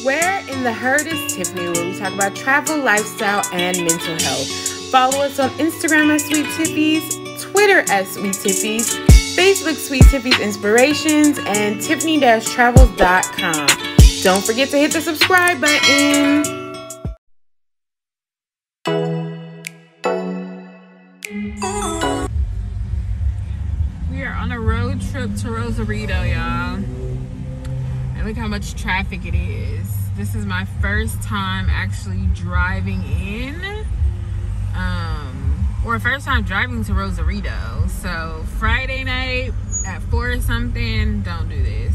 Where in the herd is Tiffany, where we talk about travel, lifestyle, and mental health. Follow us on Instagram at Sweet Tiffies, Twitter at Sweet Tiffies, Facebook Sweet Tiffies Inspirations, and Tiffany-Travels.com. Don't forget to hit the subscribe button. We are on a road trip to Rosarito, y'all. And look how much traffic it is. This is my first time actually driving in. Or first time driving to Rosarito. So Friday night at 4 or something, don't do this.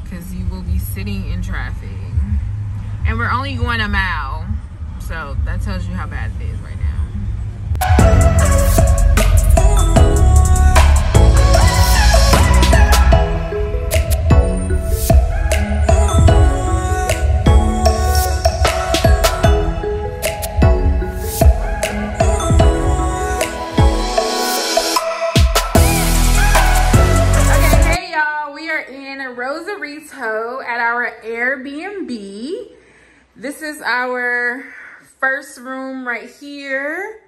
Because you will be sitting in traffic. And we're only going a mile. So that tells you how bad it is right now. Rosarito at our Airbnb. This is our first room right here.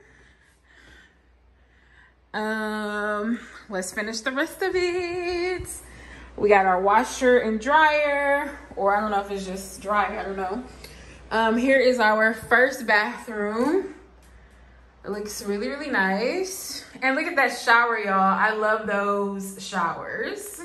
Let's finish the rest of it. We got our washer and dryer, or I don't know if it's just dry, I don't know. Here is our first bathroom. It looks really, really nice. And look at that shower, y'all. I love those showers.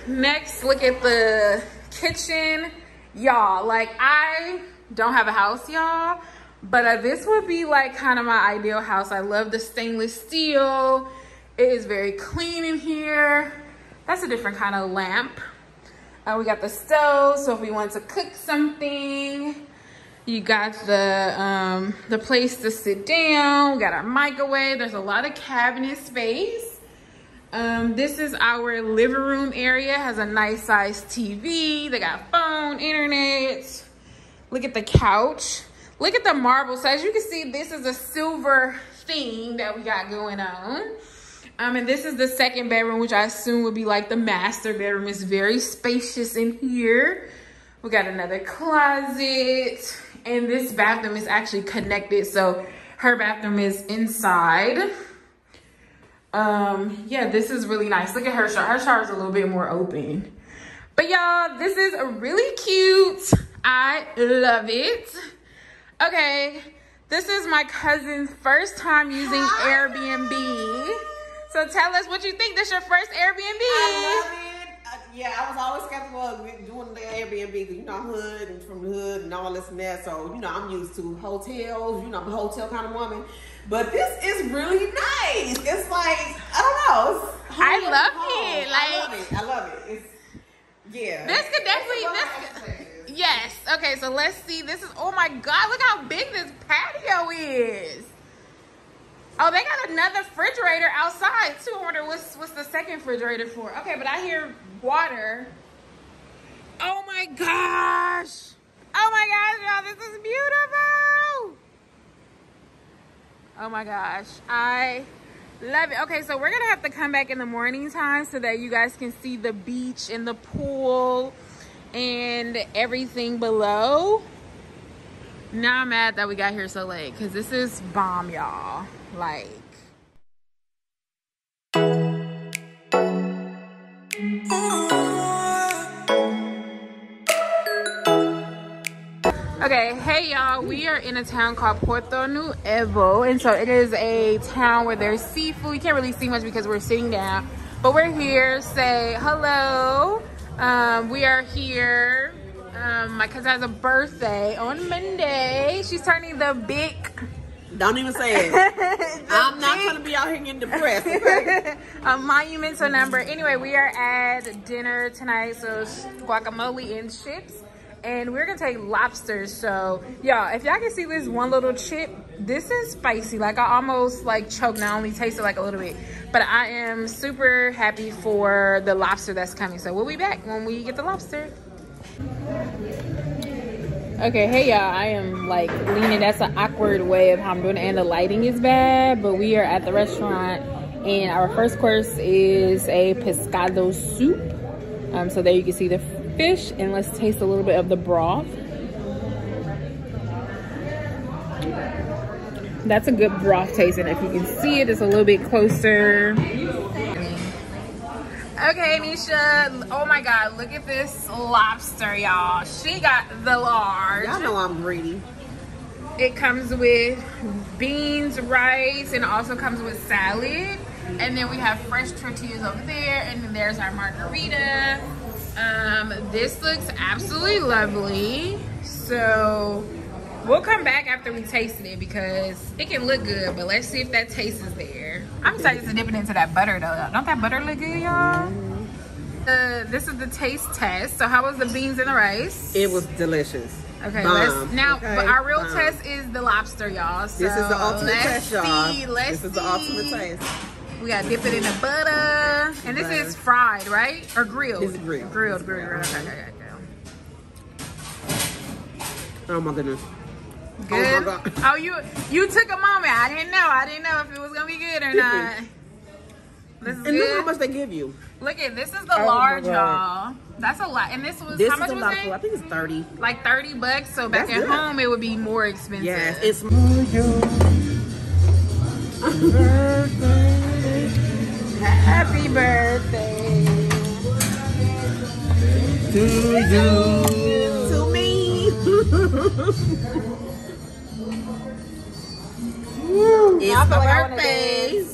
Next, look at the kitchen. Y'all, like, I don't have a house, y'all, but this would be like kind of my ideal house. I love the stainless steel. It is very clean in here. That's a different kind of lamp. We got the stove, so if we want to cook something. You got the place to sit down. We got our microwave. There's a lot of cabinet space. This is our living room area. Has a nice sized TV. They got phone, internet. Look at the couch. Look at the marble. So as you can see, this is a silver theme that we got going on. And this is the second bedroom, which I assume would be like the master bedroom. It's very spacious in here. We got another closet. And this bathroom is actually connected. So her bathroom is inside. Yeah, this is really nice. Look at her shower. Her shower is a little bit more open. But y'all, this is really cute. I love it. Okay, this is my cousin's first time using Airbnb. So tell us what you think. This your first Airbnb? I love it. Yeah, I was always skeptical of doing the Airbnb because, you know, I'm hood and from the hood and all this and that. So, you know, I'm used to hotels. You know, I'm a hotel kind of woman. But this is really nice. It's like, I don't know. I love it. Like, I love it. It's, yeah. This could definitely, yes. Okay, so let's see. This is, oh my God, look how big this patio is. Oh, they got another refrigerator outside too. I wonder what's the second refrigerator for. Okay, but I hear water. Oh my gosh. Oh my gosh, y'all, this is beautiful. Oh my gosh, I love it. Okay, so we're gonna have to come back in the morning time so that you guys can see the beach and the pool and everything below. Now I'm mad that we got here so late because this is bomb, y'all. Like, okay, hey y'all, we are in a town called Puerto Nuevo, and so it is a town where there's seafood. You can't really see much because we're sitting down, but we're here. Say hello. We are here. My cousin has a birthday on Monday. She's turning the big. Don't even say it. I'm not trying to be out here getting depressed. Okay? A monumental number. Anyway, we are at dinner tonight, so guacamole and chips. And we're gonna take lobsters. So y'all, if y'all can see this one little chip, this is spicy. Like, I almost like choked. Now I only tasted like a little bit, but I am super happy for the lobster that's coming. So we'll be back when we get the lobster. Okay, hey y'all, I am like leaning. That's an awkward way of how I'm doing it, and the lighting is bad, but we are at the restaurant and our first course is a pescado soup. So there you can see the fish, and let's taste a little bit of the broth. That's a good broth taste, and if you can see it, it's a little bit closer. Okay, Nisha. Oh my God, look at this lobster, y'all. She got the large. Y'all know I'm greedy. It comes with beans, rice, and also comes with salad. And then we have fresh tortillas over there, and then there's our margarita. This looks absolutely lovely. So we'll come back after we tasted it because it can look good, but let's see if that taste is there. I'm excited to dip it into that butter though. Don't that butter look good, y'all? This is the taste test. So how was the beans and the rice? It was delicious. Okay, but our real test is the lobster, y'all. So this is the ultimate test, y'all. This is the ultimate test. We gotta dip it in the butter. And this is fried, right? Or grilled? It's grilled. Grilled. Okay. Oh my goodness. Good. Oh, my God. Oh, you took a moment. I didn't know if it was gonna be good or not. This is and good. look how much they give you. Look at this is the large, y'all. That's a lot. And this was how much was it? I think it's 30. Like $30. So back at home it would be more expensive. Yes, it's Happy birthday to you. To me. It's my birthday.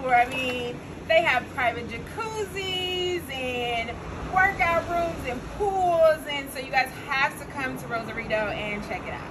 I mean, they have private jacuzzis and workout rooms and pools, and so you guys have to come to Rosarito and check it out.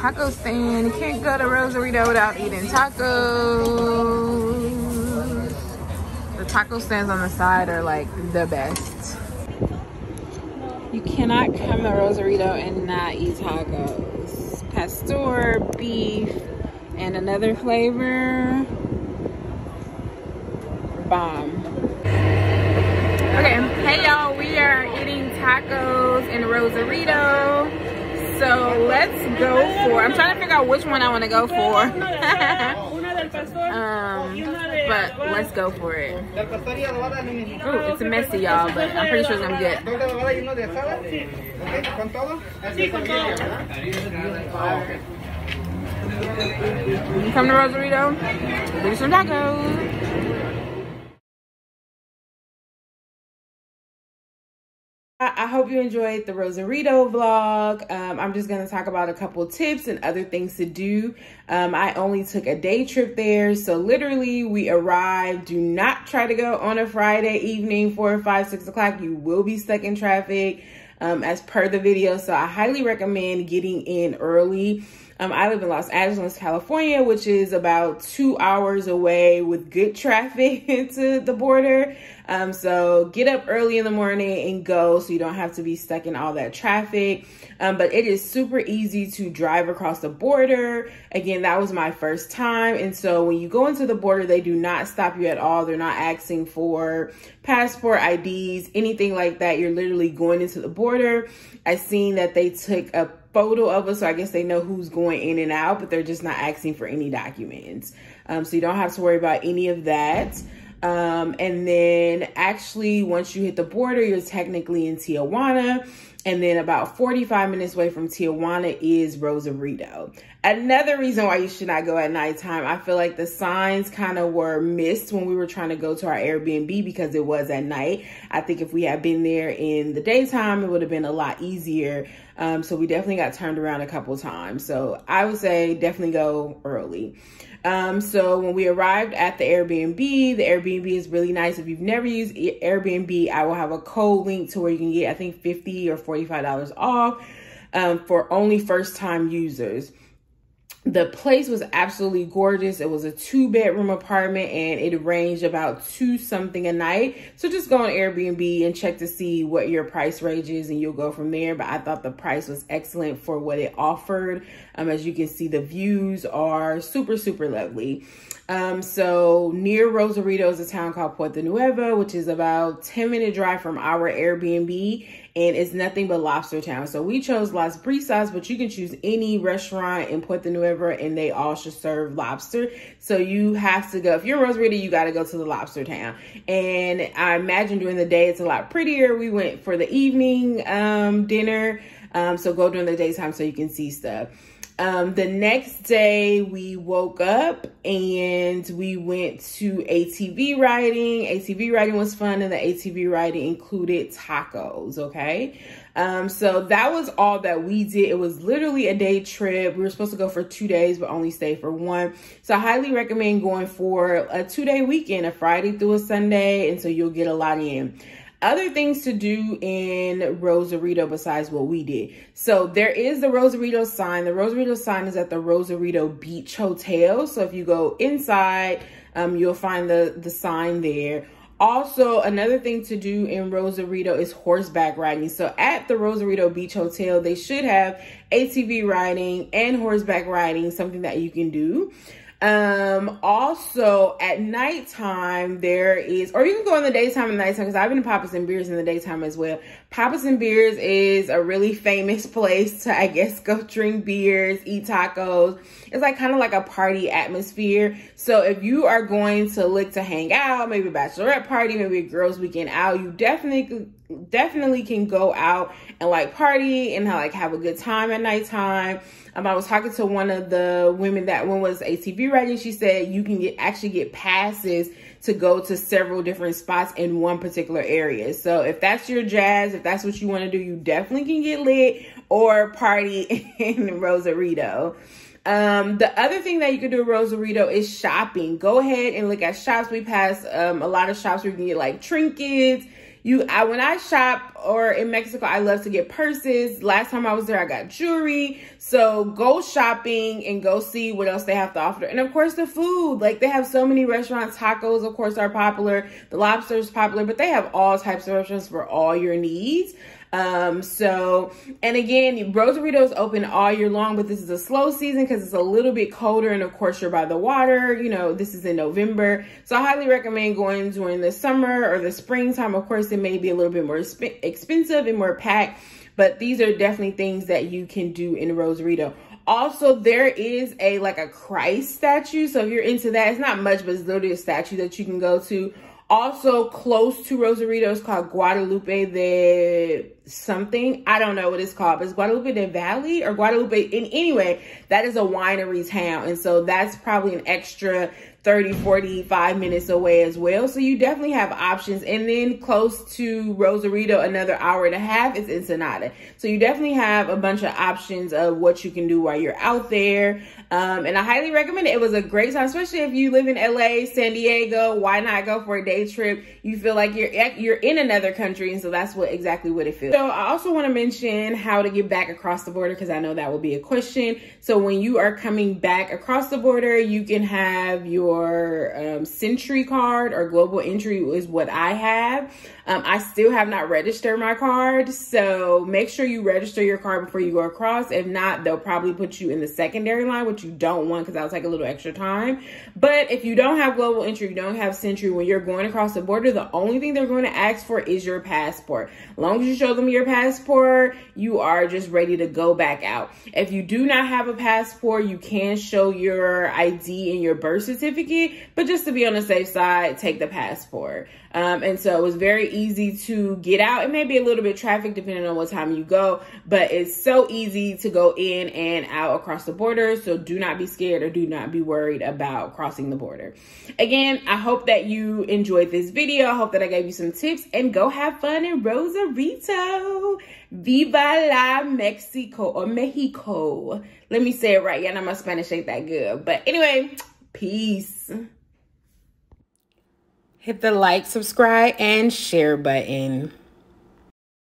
taco stand. You can't go to Rosarito without eating tacos. The taco stands on the side are like the best. You cannot come to Rosarito and not eat tacos. Pastor, beef, and another flavor. Bomb. Okay, hey y'all, we are eating tacos in Rosarito. So let's go for, I'm trying to figure out which one I want to go for. But let's go for it. Ooh, it's messy, y'all, but I'm pretty sure it's gonna be good. Come to Rosarito, do some tacos. I hope you enjoyed the Rosarito vlog. I'm just going to talk about a couple tips and other things to do. I only took a day trip there. So literally we arrived. Do not try to go on a Friday evening, 4 or 5, 6 o'clock. You will be stuck in traffic as per the video. So I highly recommend getting in early. I live in Los Angeles, California, which is about 2 hours away with good traffic to the border. So get up early in the morning and go so you don't have to be stuck in all that traffic. But it is super easy to drive across the border. Again, that was my first time. And so when you go into the border, they do not stop you at all. They're not asking for passport, IDs, anything like that. You're literally going into the border. I seen that they took a photo of us, so I guess they know who's going in and out, but they're just not asking for any documents. So you don't have to worry about any of that. And then actually once you hit the border, you're technically in Tijuana. And then about 45 minutes away from Tijuana is Rosarito. Another reason why you should not go at nighttime, I feel like the signs kind of were missed when we were trying to go to our Airbnb because it was at night. I think if we had been there in the daytime, it would have been a lot easier. So we definitely got turned around a couple times. So I would say definitely go early. So when we arrived at the Airbnb is really nice. If you've never used Airbnb, I will have a code link to where you can get, I think, $50 or $45 off for only first-time users. The place was absolutely gorgeous. It was a 2-bedroom apartment and it ranged about $2 something a night. So just go on Airbnb and check to see what your price range is and you'll go from there. But I thought the price was excellent for what it offered. As you can see, the views are super, super lovely. So near Rosarito is a town called Puerto Nuevo, which is about 10-minute drive from our Airbnb. And it's nothing but lobster town. So we chose Las Brisas, but you can choose any restaurant in Puerto Nuevo and they all should serve lobster. So you have to go, if you're in Rosarito, you got to go to the lobster town. And I imagine during the day, it's a lot prettier. We went for the evening dinner. So go during the daytime so you can see stuff. The next day we woke up and we went to ATV riding. ATV riding was fun and the ATV riding included tacos, okay? So that was all that we did. It was literally a day trip. We were supposed to go for 2 days, but only stay for 1. So I highly recommend going for a 2-day weekend, a Friday through a Sunday, and so you'll get a lot in. Other things to do in Rosarito besides what we did. So there is the Rosarito sign. The Rosarito sign is at the Rosarito Beach Hotel. So if you go inside, you'll find the sign there. Also, another thing to do in Rosarito is horseback riding. So at the Rosarito Beach Hotel, they should have ATV riding and horseback riding, something that you can do. Also at nighttime there is, or you can go in the daytime and nighttime, because I've been to Papas and Beers in the daytime as well. Papas and Beers is a really famous place to, I guess, go drink beers, eat tacos. It's like kind of like a party atmosphere. So if you are going to look to hang out, maybe a bachelorette party, maybe a girls weekend out, you definitely can go out and like party and like have a good time at nighttime. I was talking to one of the women that one was ATV riding. She said you can actually get passes to go to several different spots in one particular area. So if that's your jazz, if that's what you want to do, you definitely can get lit or party in Rosarito. The other thing that you can do in Rosarito is shopping. Go ahead and look at shops. We passed a lot of shops where you can get like trinkets, When I shop or in Mexico, I love to get purses. Last time I was there, I got jewelry. So go shopping and go see what else they have to offer. And of course, the food. Like, they have so many restaurants. Tacos, of course, are popular. The lobster is popular, but they have all types of restaurants for all your needs. And again, Rosarito is open all year long, but this is a slow season because it's a little bit colder. And of course, you're by the water. You know, this is in November. So I highly recommend going during the summer or the springtime. Of course, it may be a little bit more expensive and more packed, but these are definitely things that you can do in Rosarito. Also, there is a Christ statue. So if you're into that, it's not much, but it's literally a statue that you can go to. Also close to Rosarito is called Guadalupe de something. I don't know what it's called, but it's Guadalupe de Valley or Guadalupe. Anyway, that is a winery town. And so that's probably an extra 30, 45 minutes away as well. So you definitely have options. And then close to Rosarito, another hour and a half, is Ensenada. So you definitely have a bunch of options of what you can do while you're out there. And I highly recommend it. It was a great time, especially if you live in LA, San Diego. Why not go for a day trip? You feel like you're in another country. And so that's exactly what it feels. So I also want to mention how to get back across the border, because I know that will be a question. So when you are coming back across the border, you can have your Century card or Global Entry is what I have. I still have not registered my card, so make sure you register your card before you go across. If not, they'll probably put you in the secondary line, which you don't want because that'll take a little extra time. But if you don't have Global Entry, you don't have Century, when you're going across the border, the only thing they're going to ask for is your passport. As long as you show them your passport, you are just ready to go back out. If you do not have a passport, you can show your ID and your birth certificate, but just to be on the safe side, take the passport. And so it was very easy to get out. It may be a little bit traffic depending on what time you go, but it's so easy to go in and out across the border. So do not be scared or do not be worried about crossing the border. Again, I hope that you enjoyed this video. I hope that I gave you some tips, and go have fun in Rosarito. Viva la Mexico or Mexico. Let me say it right. Yeah, I know my Spanish ain't that good. But anyway, peace. Hit the like, subscribe, and share button.